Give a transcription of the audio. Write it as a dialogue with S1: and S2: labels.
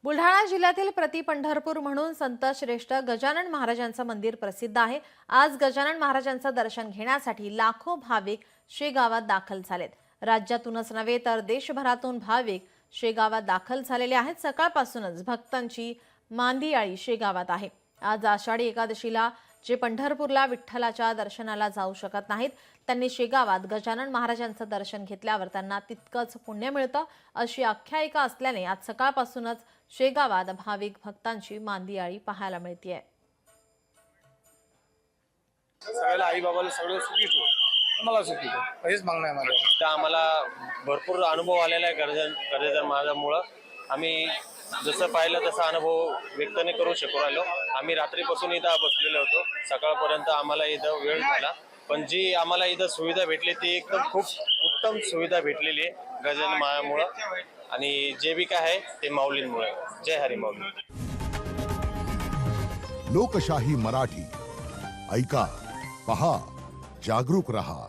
S1: बुलढाणा जिल्ह्यातील प्रति पंढरपूर म्हणून संत श्रेष्ठ गजानन महाराजांचं मंदिर प्रसिद्ध आहे। आज गजानन महाराजांचं दर्शन घेण्यासाठी लाखो भाविक शेगावात दाखल झालेत। राज्यातूनच नव्हे तर देशभरातून भाविक शेगावात दाखल झालेले आहेत। सकाळपासूनच भक्तांची मांदियाळी शेगावात आहे। आज आषाढी एकादशीला जे पंढरपूरला विठ्ठलाच्या दर्शनाला जाऊ शकत नाहीत त्यांनी शेगावात गजानन महाराजांचं दर्शन घेतल्यावर त्यांना तितकंच पुण्य मिळतं अशी आख्यायिका असल्याने आज सकाळपासूनच शेगावात भाविक भक्तांची मांदियाळी पाहायला मिळतेय।
S2: सगळ्याला आई बाबाला सगळं सुखी ठेव, मला सुखी ठेव, हेच मागणं आहे माझं।
S3: तर आम्हाला भरपूर अनुभव आलेला आहे गजानन महाराजांमुळे। आम्ही जसं पाहिलं तसा अनुभव व्यक्त नाही करू शकू राहिलो। आम्ही रात्रीपासून इथं बसलेलो होतो, सकाळपर्यंत आम्हाला इथं वेळ झाला, पण जी आम्हाला इथं सुविधा भेटली ती एकदम खूप उत्तम सुविधा भेटलेली आहे गजानन महाराजांमुळे, आणि जे बी काय आहे ते माऊलींमुळे। जय हरी माऊली।
S4: लोकशाही मराठी ऐका, पहा, जागरूक रहा।